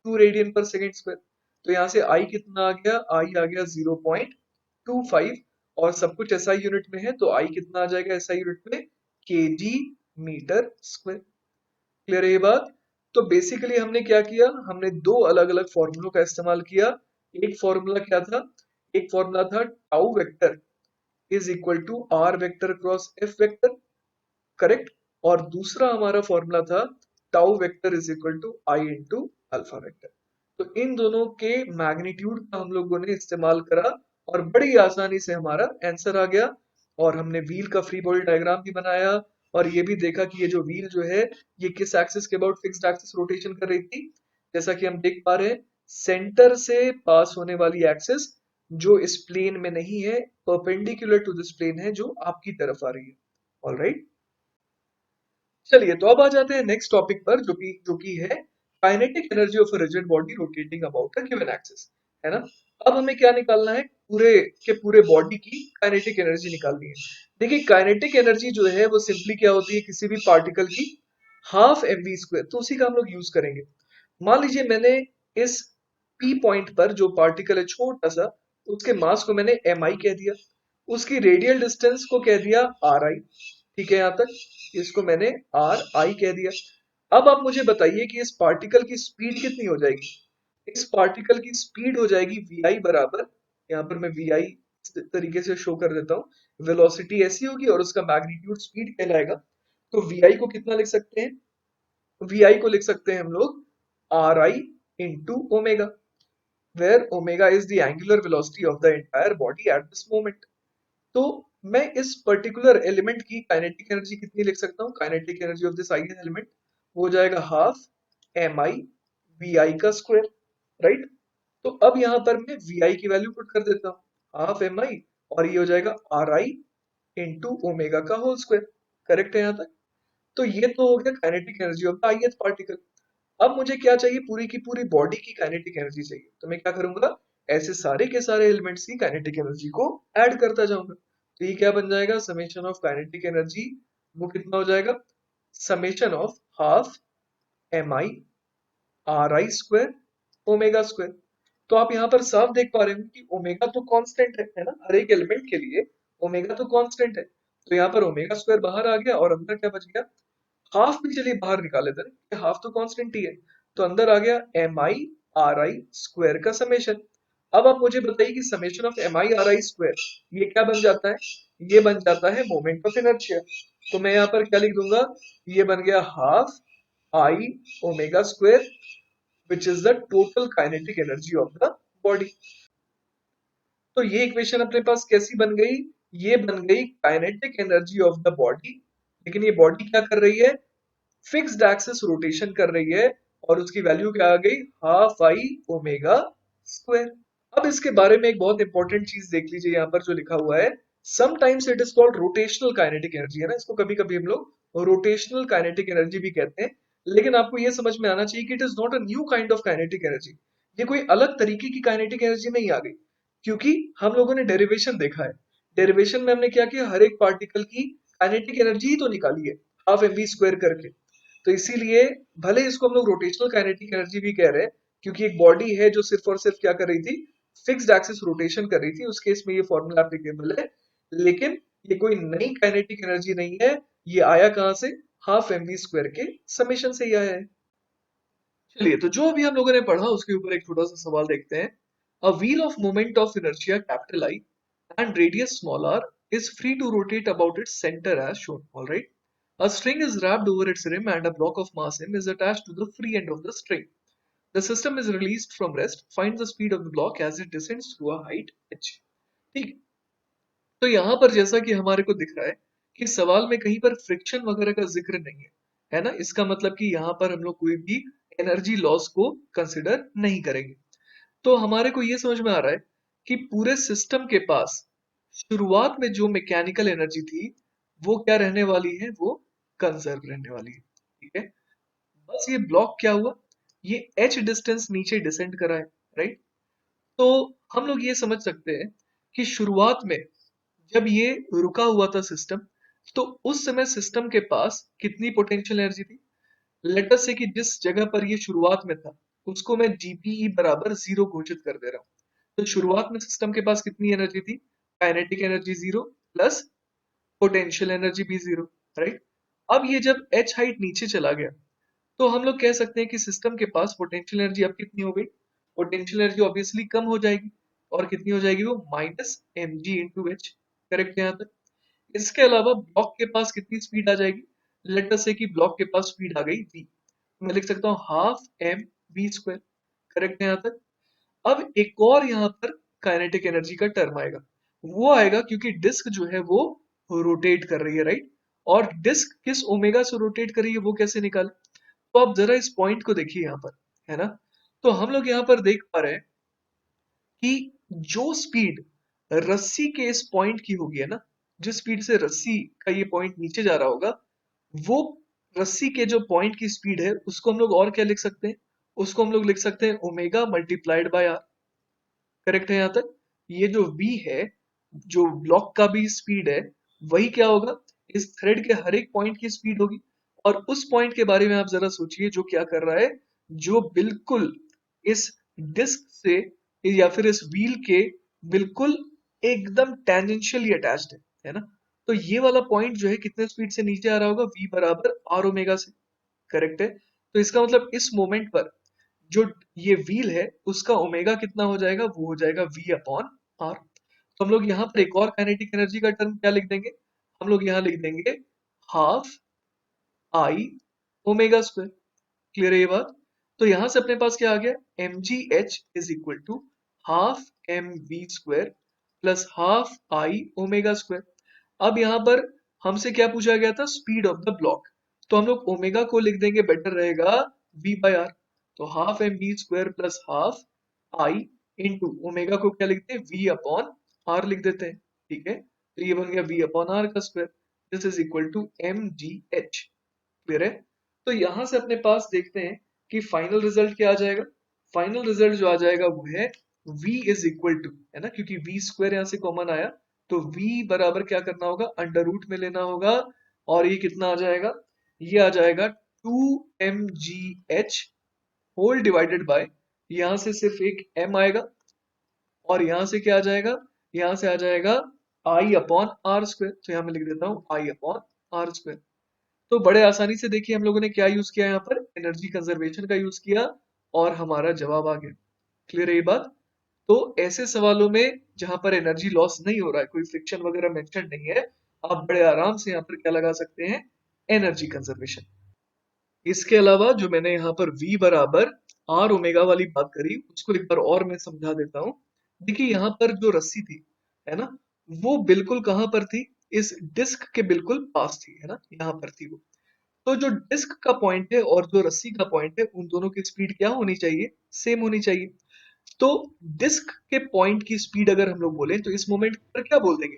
2 रेडियन पर सेकेंड स्क्वायर। तो यहाँ से आई कितना आ गया, आई आ गया 0.25, और सब कुछ एसआई यूनिट में है तो आई कितना आ जाएगा एसआई यूनिट में, केजी मीटर स्क्वायर। क्लियर है ये बात? तो बेसिकली हमने क्या किया, हमने दो अलग अलग फॉर्मूलों का इस्तेमाल किया। एक फॉर्मूला क्या था, एक फॉर्मूला था tau vector is equal to R vector cross F vector, correct. और दूसरा हमारा फॉर्मूला था tau vector is equal to I into alpha vector. तो इन दोनों के मैग्नीट्यूड का हम लोगों ने इस्तेमाल करा और बड़ी आसानी से हमारा आंसर आ गया। और हमने व्हील का फ्री बॉडी डायग्राम भी बनाया और ये भी देखा कि ये जो व्हील जो है ये किस एक्सिस के अबाउट फिक्स्ड एक्सिस रोटेशन कर रही थी। जैसा कि हम देख पा रहे हैं, सेंटर से पास होने वाली एक्सिस जो इस प्लेन में नहीं है, परपेंडिकुलर टू दिस प्लेन है जो आपकी तरफ आ रही है। ऑलराइट, चलिए तो अब आ जाते हैं नेक्स्ट टॉपिक पर, जो कि है kinetic energy of a rigid body rotating about a given axis, है ना। अब हमें क्या निकालना है, पूरे के पूरे बॉडी की काइनेटिक एनर्जी निकालनी है। देखिए काइनेटिक एनर्जी जो है वो सिंपली क्या होती है, किसी भी पार्टिकल की हाफ एम वी स्क्वायर, तो उसी का हम लोग यूज करेंगे। मान लीजिए मैंने इस पी पॉइंट पर जो पार्टिकल है छोटा सा, उसके मास को मैंने एम आई कह दिया, उसकी रेडियल डिस्टेंस को कह दिया आर आई। ठीक है, यहां तक इसको मैंने आर आई कह दिया। अब आप मुझे बताइए कि इस पार्टिकल की स्पीड कितनी हो जाएगी। इस पार्टिकल की स्पीड हो जाएगी वी आई बराबर, यहाँ पर मैं वी आई इस तरीके से शो कर देता हूँ, वेलोसिटी ऐसी होगी और उसका मैग्नीट्यूड स्पीड कहलाएगा। तो वी आई को कितना लिख सकते हैं, वी आई को लिख सकते हैं हम लोग R I into omega, where omega is the angular velocity of the entire body at this moment. तो मैं इस पर्टिकुलर एलिमेंट की काइनेटिक एनर्जी कितनी लिख सकता हूँ, kinetic energy of this eigen element वो हो जाएगा half M I V I का स्क्वायर, राइट। तो अब यहाँ पर मैं वी आई की वैल्यू पुट कर देता हूँ हाफ एम आई, और ये हो जाएगा आर आई इंटू ओमेगा का होल स्क्वायर। करेक्ट है यहाँ तक? तो ये तो हो गया kinetic energy of the ith particle. अब मुझे क्या चाहिए, पूरी की पूरी बॉडी की काइनेटिक एनर्जी चाहिए। तो मैं क्या करूंगा, ऐसे सारे के सारे एलिमेंट्स की काइनेटिक एनर्जी को ऐड करता जाऊंगा। तो ये क्या बन जाएगा, समेशन ऑफ काइनेटिक एनर्जी, वो कितना हो जाएगा, summation of half M I R I square omega square. तो आप यहाँ पर साफ देख पा रहे हो कि ओमेगा तो कांस्टेंट है ना, हर एक एलिमेंट के लिए ओमेगा तो कांस्टेंट है। तो यहाँ पर ओमेगा स्क्वायर बाहर आ गया और अंदर क्या बच गया, हाफ भी चलिए बाहर निकाल लेते हैं, हाफ तो कांस्टेंट ही है। तो अंदर आ गया M I R I square का समेशन। अब आप मुझे बताइए कि summation of M I R I square ये क्या बन जाता है, ये बन जाता है मोमेंट ऑफ इनर्शिया। तो मैं यहाँ पर क्या लिख दूंगा, ये बन गया half I omega square which is the total kinetic energy of the body. तो ये इक्वेशन अपने पास कैसी बन गई, ये बन गई kinetic energy of the body. लेकिन ये बॉडी क्या कर रही है, फिक्स्ड एक्सिस रोटेशन कर रही है, और उसकी वैल्यू क्या आ गई, हाफ आई ओमेगा स्क्वायर। अब इसके बारे में एक बहुत इंपॉर्टेंट चीज देख लीजिए, यहाँ पर जो लिखा हुआ है, sometimes it is called rotational kinetic energy, है ना, इसको कभी कभी हम लोग रोटेशनल काइनेटिक एनर्जी भी कहते हैं। लेकिन आपको ये समझ में आना चाहिए कि it is not a new kind of kinetic energy, ये कोई अलग तरीके की काइनेटिक एनर्जी नहीं आ गई, क्योंकि हम लोगों ने डेरिवेशन देखा है। डेरिवेशन में हमने क्या किया, हर एक पार्टिकल की काइनेटिक एनर्जी ही तो निकाली है हाफ एम वी स्क्वायर करके। तो इसीलिए भले इसको हम लोग रोटेशनल काइनेटिक एनर्जी भी कह रहे हैं, क्योंकि एक बॉडी है जो सिर्फ और सिर्फ क्या कर रही थी, फिक्स्ड एक्सिस रोटेशन कर रही थी, उस केस में ये फॉर्मूला एप्लीकेबल है। लेकिन ये कोई नई काइनेटिक एनर्जी नहीं है, ये आया कहां से, हाफ एम वी स्क्वायर के समेशन से ही आया है। चलिए तो जो अभी हम लोगों ने पढ़ा उसके ऊपर एक छोटा सा सवाल देखते हैं। अ wheel of moment of inertia capital I and radius small r is free to rotate about its center as shown. All right. A string is wrapped over its rim and a block of mass m is attached to the free end of the string. The system is released from rest. Find the speed of the block as it descends through a height h. ठीक, तो यहाँ पर जैसा कि हमारे को दिख रहा है कि सवाल में कहीं पर फ्रिक्शन वगैरह का जिक्र नहीं है ना, इसका मतलब कि यहाँ पर हम लोग कोई भी एनर्जी लॉस को कंसिडर नहीं करेंगे। तो हमारे को ये समझ में आ रहा है कि पूरे सिस्टम के पास शुरुआत में जो मैकेनिकल एनर्जी थी वो क्या रहने वाली है, वो कंजर्व रहने वाली है। ठीक है, बस ये ब्लॉक क्या हुआ, ये एच डिस्टेंस नीचे डिसेंड करा है, राइट। तो हम लोग ये समझ सकते हैं कि शुरुआत में जब ये रुका हुआ था सिस्टम, तो उस समय सिस्टम के पास कितनी पोटेंशियल एनर्जी थी। लेट अस से कि जिस जगह पर ये शुरुआत में था उसको मैं जीपीई बराबर जीरो घोषित कर दे रहा हूँ। तो शुरुआत में सिस्टम के पास कितनी एनर्जी थी, kinetic energy zero plus potential energy भी जीरो, राइट। अब ये जब h हाइट नीचे चला गया तो हम लोग कह सकते हैं कि सिस्टम के पास पोटेंशियल एनर्जी अब कितनी हो गई, पोटेंशियल एनर्जी ऑब्वियसली कम हो जाएगी और कितनी हो जाएगी वो minus M G into H. Correct है यहाँ तक। इसके अलावा ब्लॉक के पास कितनी स्पीड आ जाएगी, लेट अस से कि ब्लॉक के पास स्पीड आ गई v, मैं लिख सकता हूँ half M V square. Correct है यहाँ तक। अब एक और यहाँ पर काइनेटिक एनर्जी का टर्म आएगा, वो आएगा क्योंकि डिस्क जो है वो रोटेट कर रही है, राइट। और डिस्क किस ओमेगा से रोटेट कर रही है वो कैसे निकाले, तो आप जरा इस पॉइंट को देखिए यहाँ पर, है ना। तो हम लोग यहाँ पर देख पा रहे हैं कि जो स्पीड रस्सी के इस पॉइंट की होगी, है ना, जिस स्पीड से रस्सी का ये पॉइंट नीचे जा रहा होगा, वो रस्सी के जो पॉइंट की स्पीड है उसको हम लोग और क्या लिख सकते हैं, उसको हम लोग लिख सकते हैं omega multiplied by R. Correct है यहाँ तक। ये जो v है, जो ब्लॉक का भी स्पीड है, वही क्या होगा, इस थ्रेड के हर एक पॉइंट की स्पीड होगी। और उस पॉइंट के बारे में आप जरा सोचिए जो क्या कर रहा है, जो बिल्कुल इस डिस्क से या फिर इस व्हील के बिल्कुल एकदम टेंजेंशियली अटैच्ड है ना। तो ये वाला पॉइंट जो है कितने स्पीड से नीचे आ रहा होगा, v बराबर आर ओमेगा से। करेक्ट है। तो इसका मतलब इस मोमेंट पर जो ये व्हील है उसका ओमेगा कितना हो जाएगा, वो हो जाएगा v अपॉन आर। तो हम लोग यहाँ पर एक और काइनेटिक एनर्जी का टर्म क्या लिख देंगे, हम लोग यहाँ लिख देंगे half I omega square. Clear है ये बात। तो यहां से अपने पास क्या आ गया, M G H is equal to half M V square plus half I omega square. अब यहाँ पर हमसे क्या पूछा गया था, स्पीड ऑफ द ब्लॉक। तो हम लोग ओमेगा को लिख देंगे, बेटर रहेगा v बाय आर। तो half M V square plus half I into omega को क्या लिखते हैं, v अपॉन आर लिख देते हैं। ठीक है, तो ये बन गया v अपॉन आर का square. This is equal to M G H. Clear है। तो यहां से अपने पास देखते हैं कि फाइनल रिजल्ट क्या आ जाएगा। फाइनल रिजल्ट जो आ जाएगा वो है v इज इक्वल टू, है ना, क्योंकि v स्क्वायर यहां से कॉमन आया, तो v बराबर क्या करना होगा, अंडर रूट में लेना होगा। और ये कितना आ जाएगा, ये आ जाएगा 2mgh होल डिवाइडेड बाय, यहां से सिर्फ एक m आएगा और यहां से क्या आ जाएगा, यहां से आ जाएगा i अपॉन आर स्क्वायर। तो यहां मैं लिख देता हूँ i अपॉन आर स्क्वायर। तो बड़े आसानी से देखिए हम लोगों ने क्या यूज किया, यहाँ पर एनर्जी कंजर्वेशन का यूज किया और हमारा जवाब आ गया। क्लियर है ये बात। तो ऐसे सवालों में जहां पर एनर्जी लॉस नहीं हो रहा है, कोई फ्रिक्शन वगैरह मेंशन नहीं है, आप बड़े आराम से यहाँ पर क्या लगा सकते हैं, एनर्जी कंजर्वेशन। इसके अलावा जो मैंने यहाँ पर v बराबर आर ओमेगा वाली बात करी, उसको एक बार और मैं समझा देता हूँ। देखिए यहाँ पर जो रस्सी थी, है ना, वो बिल्कुल कहाँ पर थी, इस डिस्क के बिल्कुल पास थी, है ना, यहाँ पर थी वो। तो जो डिस्क का पॉइंट है और जो रस्सी का पॉइंट है, उन दोनों की स्पीड क्या होनी चाहिए, सेम होनी चाहिए। तो डिस्क के पॉइंट की स्पीड अगर हम लोग बोले तो इस मोमेंट पर क्या बोल देंगे,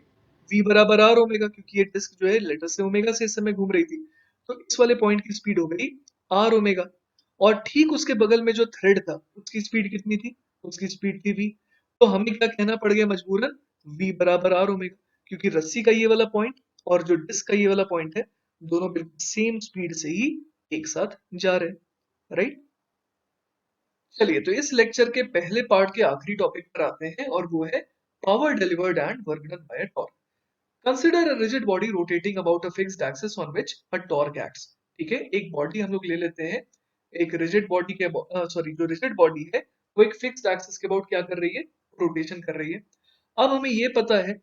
v बराबर आर ओमेगा, क्योंकि ये डिस्क जो है लेटर से ओमेगा से इस समय घूम रही थी। तो इस वाले पॉइंट की स्पीड हो गई आर ओमेगा। और ठीक उसके बगल में जो थ्रेड था उसकी स्पीड कितनी थी, उसकी स्पीड थी v। तो हमें क्या कहना पड़ गया मजबूरन, v बराबर आर ओमेगा, क्योंकि रस्सी का ये वाला पॉइंट और जो डिस्क का ये वाला पॉइंट है, दोनों बिल्कुल सेम स्पीड से ही एक साथ जा रहे हैं, राइट। चलिए, तो इस लेक्चर के पहले पार्ट के आखिरी टॉपिक पर आते हैं और वो है power delivered and work done by a torque. Consider a rigid body rotating about a fixed axis on which a torque acts. ठीक है, एक बॉडी हम लोग ले लेते हैं, एक रिजिड बॉडी के सॉरी जो रिजिड बॉडी है वो एक फिक्स्ड एक्सिस के अबाउट क्या कर रही है, रोटेशन कर रही है। अब हमें ये पता है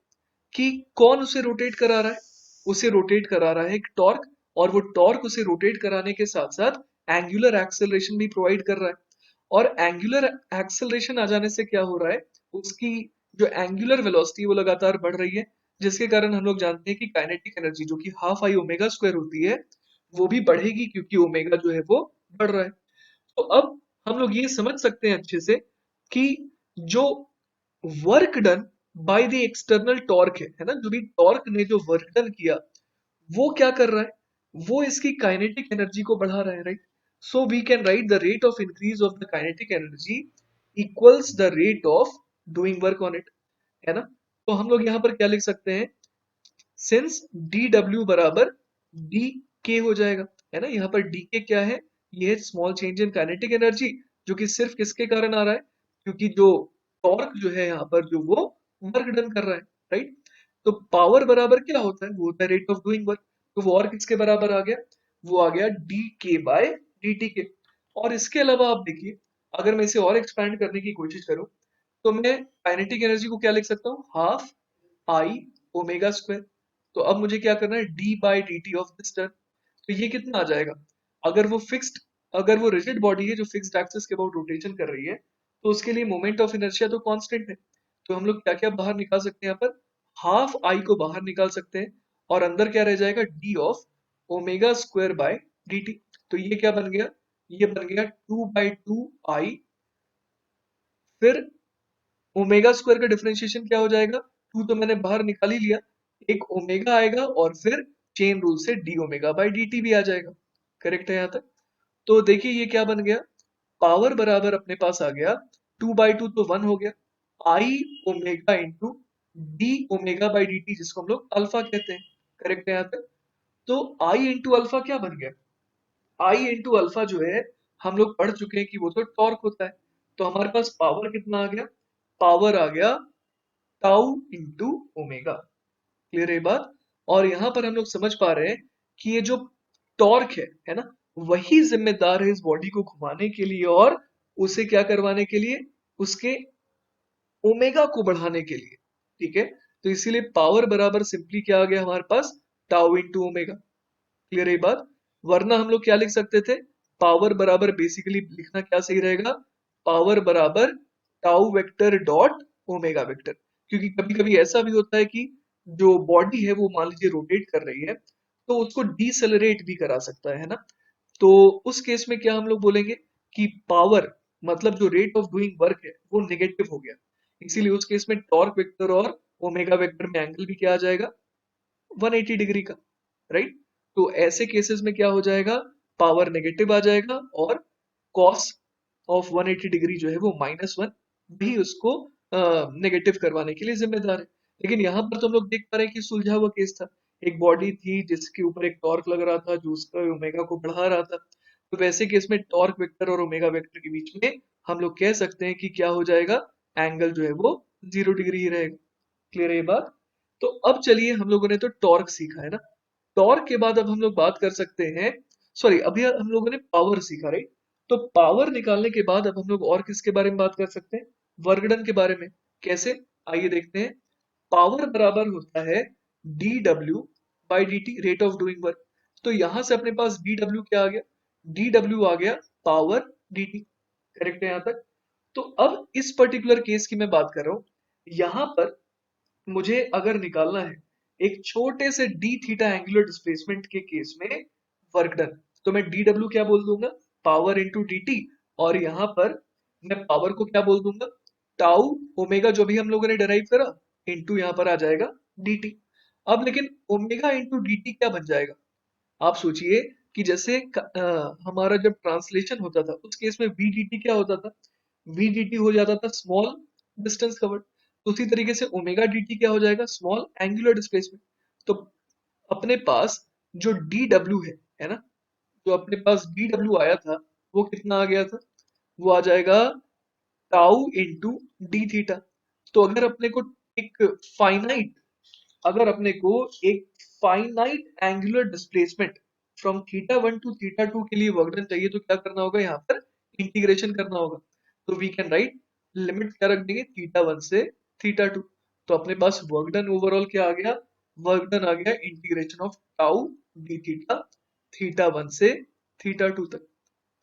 कि कौन उसे रोटेट करा रहा है, उसे रोटेट करा रहा है एक टॉर्क। और वो टॉर्क उसे रोटेट कराने के साथ साथ एंगुलर एक्सेलरेशन भी प्रोवाइड कर रहा है। और एंगुलर एक्सेलरेशन आ जाने से क्या हो रहा है, उसकी जो एंगुलर वेलोसिटी वो लगातार बढ़ रही है, जिसके कारण हम लोग जानते हैं कि काइनेटिक एनर्जी जो कि हाफ आई ओमेगा स्क्वायर होती है, वो भी बढ़ेगी क्योंकि ओमेगा जो है वो बढ़ रहा है। तो अब हम लोग ये समझ सकते हैं अच्छे से कि जो work done by the external torque है ना, जो भी टॉर्क ने जो वर्क डन किया वो क्या कर रहा है, वो इसकी काइनेटिक एनर्जी को बढ़ा रहा है, right. So we can write the rate of increase of the kinetic energy equals the rate of doing work on it, है ना। तो हम लोग यहाँ पर क्या लिख सकते हैं, सिंस डी डब्ल्यू बराबर डी के हो जाएगा, है ना। यहाँ पर डी के क्या है, ये है small change in kinetic energy, जो कि सिर्फ किसके कारण आ रहा है, क्योंकि जो टॉर्क जो है यहाँ पर जो वो वर्क डन कर रहा है, राइट। तो पावर बराबर क्या होता है, वो होता है रेट ऑफ डूइंग वर्क। तो वो और किसके बराबर आ गया, वो आ गया डी के बाय डी टी के। और इसके अलावा आप देखिए, अगर मैं इसे और एक्सपैंड करने की कोशिश करूं तो मैं काइनेटिक एनर्जी को क्या लिख सकता हूँ, हाफ आई ओमेगा स्क्वायर। तो अब मुझे क्या करना है, D by D T of this term. तो ये कितना आ जाएगा, अगर वो फिक्स्ड, अगर वो रिजिड बॉडी है जो फिक्स्ड एक्सिस के अबाउट रोटेशन कर रही है, तो उसके लिए मोमेंट ऑफ इनर्शिया तो कांस्टेंट है। तो हम लोग क्या क्या बाहर निकाल सकते हैं, यहाँ पर हाफ आई को बाहर निकाल सकते हैं, और अंदर क्या रह जाएगा, D of omega square by D T. तो ये क्या बन गया, ये बन गया 2/2 आई, फिर ओमेगा स्क्वायर का डिफरेंशिएशन क्या हो जाएगा, टू तो मैंने बाहर निकाल ही लिया, एक ओमेगा आएगा और फिर चेन रूल से D omega by D T भी आ जाएगा। करेक्ट है यहाँ तक। तो देखिए ये क्या बन गया, पावर बराबर अपने पास आ गया 2/2 तो 1 हो गया, I omega into D omega by D T, जिसको हम लोग अल्फा कहते हैं। करेक्ट है यहाँ तक। तो आई इंटू अल्फा क्या बन गया, आई इंटू अल्फा जो है, हम लोग पढ़ चुके हैं कि वो तो टॉर्क होता है। तो हमारे पास पावर कितना आ गया, पावर आ गया टाउ इंटू ओमेगा। क्लियर है ये बात। और यहाँ पर हम लोग समझ पा रहे हैं कि ये जो टॉर्क है ना, वही जिम्मेदार है इस बॉडी को घुमाने के लिए और उसे क्या करवाने के लिए, उसके ओमेगा को बढ़ाने के लिए। ठीक है। तो इसीलिए पावर बराबर सिंपली क्या आ गया हमारे पास, टाउ इंटू ओमेगा। क्लियर है ये बात। वरना हम लोग क्या लिख सकते थे, पावर बराबर बेसिकली लिखना क्या सही रहेगा, पावर बराबर tau vector dot omega vector. क्योंकि कभी कभी ऐसा भी होता है कि जो बॉडी है वो मान लीजिए रोटेट कर रही है, तो उसको डिसेलरेट भी करा सकता है ना। तो उस केस में क्या हम लोग बोलेंगे कि पावर मतलब जो रेट ऑफ डूइंग वर्क है वो नेगेटिव हो गया। इसीलिए उस केस में टॉर्क वेक्टर और ओमेगा वेक्टर में एंगल भी क्या आ जाएगा, 180 डिग्री का। राइट। तो ऐसे केसेस में क्या हो जाएगा, पावर नेगेटिव आ जाएगा और कॉस ऑफ 180 डिग्री जो है वो -1 भी उसको नेगेटिव करवाने के लिए जिम्मेदार है। लेकिन यहाँ पर तो हम लोग देख पा रहे हैं कि सुलझा हुआ केस था, एक बॉडी थी जिसके ऊपर एक टॉर्क लग रहा था जो उसका ओमेगा को बढ़ा रहा था। तो वैसे केस में टॉर्क वेक्टर और ओमेगा वेक्टर के बीच में हम लोग कह सकते हैं कि क्या हो जाएगा, एंगल जो है वो 0 डिग्री ही रहेगा। क्लियर है ये बात। तो अब चलिए, हम लोगों ने तो टॉर्क सीखा है ना, टॉर्क के बाद अब हम लोग बात कर सकते हैं, सॉरी अभी हम लोगों ने पावर सीखा, राइट। तो पावर निकालने के बाद अब हम लोग और किसके बारे में बात कर सकते हैं, वर्क डन के बारे में। कैसे, आइए देखते हैं। पावर बराबर होता है D W by D T, rate of doing work. तो यहां से अपने पास डी डब्ल्यू क्या आ गया, डी डब्ल्यू आ गया पावर डी टी। करेक्ट है यहां तक। तो अब इस पर्टिकुलर केस की मैं बात कर रहा हूं, यहां पर मुझे अगर निकालना है एक छोटे से डी थीटा एंगुलर डिस्प्लेसमेंट के केस में वर्क डन, तो मैं डी डब्ल्यू क्या बोल दूंगा, पावर इंटू डी टी। और यहां पर मैं पावर को क्या बोल दूंगा, टाउ ओमेगा जो भी हम लोगों ने डिराइव करा इंटू यहाँ पर आ जाएगा डी टी। अब लेकिन ओमेगा इंटू डी टी क्या बन जाएगा, आप सोचिए कि जैसे हमारा जब ट्रांसलेशन होता था उस केस में वीडीटी क्या होता था, वीडीटी हो जाता था स्मॉल डिस्टेंस कवर्ड। तो उसी तरीके से ओमेगा डीटी क्या हो जाएगा, स्मॉल एंगुलर डिस्प्लेसमेंट। तो अपने पास जो डी डब्ल्यू है ना, जो अपने पास डी डब्ल्यू आया था वो कितना आ गया था, वो आ जाएगा टाउ इंटू डी थीटा। तो अगर अपने को एक फाइनाइट, अगर अपने को एक finite angular displacement from theta 1 to theta 2 के लिए वर्क डन चाहिए, तो क्या करना होगा, यहाँ पर इंटीग्रेशन करना होगा। तो वी कैन राइट, लिमिट क्या रख देंगे, थीटा 1 से थीटा 2। तो अपने पास वर्क डन ओवरऑल क्या आ गया, वर्क डन आ गया integration of tau D theta, theta 1 से थीटा 2 तक।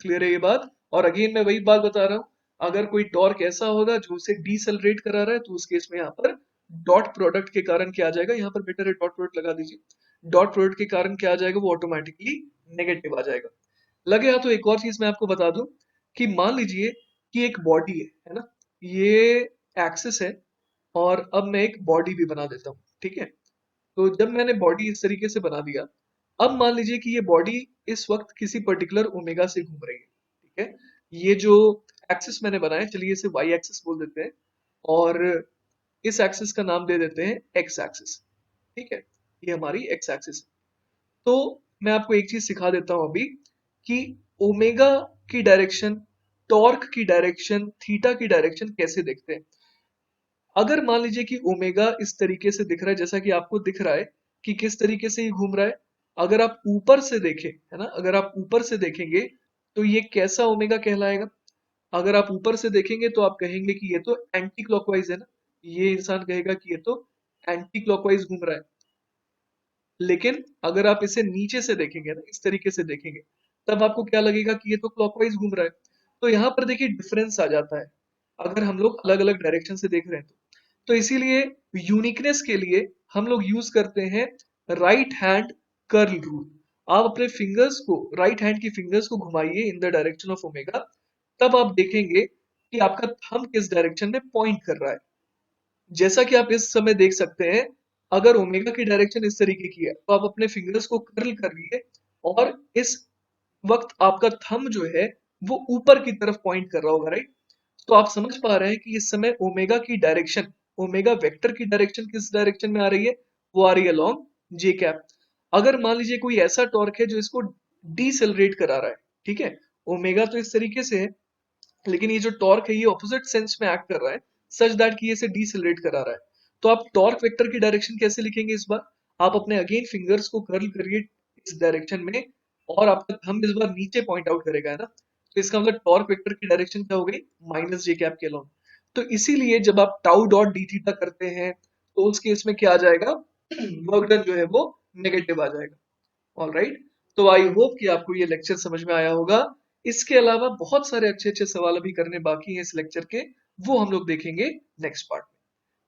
क्लियर है ये बात। और अगेन मैं वही बात बता रहा हूँ, अगर कोई टॉर्क ऐसा होगा जो उसे डीसेलरेट करा रहा है, तो उस केस में यहाँ पर डॉट प्रोडक्ट के कारण क्या आ जाएगा, यहाँ पर बेटर है डॉट प्रोडक्ट लगा दीजिए, डॉट प्रोडक्ट के कारण क्या आ जाएगा, वो ऑटोमेटिकली नेगेटिव आ जाएगा। लगे हाथ। तो एक और चीज मैं आपको बता दूं कि मान लीजिए कि एक बॉडी है ना, ये एक्सिस है, और अब मैं एक बॉडी भी बना देता हूँ। ठीक है। तो जब मैंने बॉडी इस तरीके से बना दिया, अब मान लीजिए कि ये बॉडी इस वक्त किसी पर्टिकुलर ओमेगा से घूम रही है। ठीक है। ये जो एक्सिस मैंने बनाया, चलिए इसे वाई एक्सिस बोल देते हैं, और इस एक्सिस का नाम दे देते हैं एक्स एक्सिस। ठीक है। ये हमारी एक्स एक्सिस। तो मैं आपको एक चीज सिखा देता हूं अभी कि ओमेगा की डायरेक्शन, टॉर्क की डायरेक्शन, थीटा की डायरेक्शन कैसे देखते हैं। अगर मान लीजिए कि ओमेगा इस तरीके से दिख रहा है, जैसा कि आपको दिख रहा है कि किस तरीके से ये घूम रहा है, अगर आप ऊपर से देखें, है ना, अगर आप ऊपर से देखेंगे तो ये कैसा ओमेगा कहलाएगा? अगर आप ऊपर से देखेंगे तो आप कहेंगे कि ये तो एंटी क्लॉकवाइज है ना, ये इंसान कहेगा कि ये तो एंटी क्लॉकवाइज घूम रहा है। लेकिन अगर आप इसे नीचे से देखेंगे ना, इस तरीके से देखेंगे, तब आपको क्या लगेगा कि ये तो क्लॉकवाइज घूम रहा है। तो यहाँ पर देखिए डिफरेंस आ जाता है अगर हम लोग अलग अलग डायरेक्शन से देख रहे हैं तो इसीलिए यूनिकनेस के लिए हम लोग यूज करते हैं राइट हैंड कर्ल रूल। आप अपने फिंगर्स को, राइट हैंड की फिंगर्स को घुमाइए in the direction of omega, तब आप देखेंगे कि आपका थंब किस डायरेक्शन में पॉइंट कर रहा है। जैसा कि आप इस समय देख सकते हैं, अगर ओमेगा की डायरेक्शन इस तरीके की है तो आप अपने फिंगर्स को कर्ल कर लिए और इस वक्त आपका थंब जो है वो ऊपर की तरफ पॉइंट कर रहा होगा, राइट। तो आप समझ पा रहे हैं कि इस समय ओमेगा की डायरेक्शन, ओमेगा वेक्टर की डायरेक्शन किस डायरेक्शन में आ रही है? वो आ रही है लॉन्ग जे कैप। अगर मान लीजिए कोई ऐसा टॉर्क है जो इसको डीसेलरेट करा रहा है, ठीक है, ओमेगा तो इस तरीके से है, लेकिन ये जो टॉर्क है ये ऑपोजिट सेंस में एक्ट कर रहा है, सच दैट कि ये इसे डीसेलरेट करा रहा है। तो आप टॉर्क वेक्टर की डायरेक्शन कैसे लिखेंगे इस बार? आप अपने अगेन फिंगर्स को कर्ल करिए इस डायरेक्शन में और आपका थंब इस बार नीचे पॉइंट आउट करेगा, है ना। तो इसका मतलब टॉर्क वेक्टर की डायरेक्शन क्या हो गई? माइनस जे कैप के लॉन्ग। तो इसीलिए जब आप टाउ डॉट डी थीटा करते हैं तो उस केस में क्या आ जाएगा? वर्क डन जो है वो नेगेटिव आ जाएगा। ऑलराइट, तो आई होप कि आपको ये लेक्चर समझ में आया होगा। इसके अलावा बहुत सारे अच्छे अच्छे सवाल अभी करने बाकी हैं इस लेक्चर के, वो हम लोग देखेंगे नेक्स्ट पार्ट में।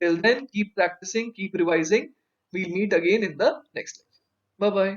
Till then keep practising, keep revising, we'll meet again in the next lecture. Bye bye.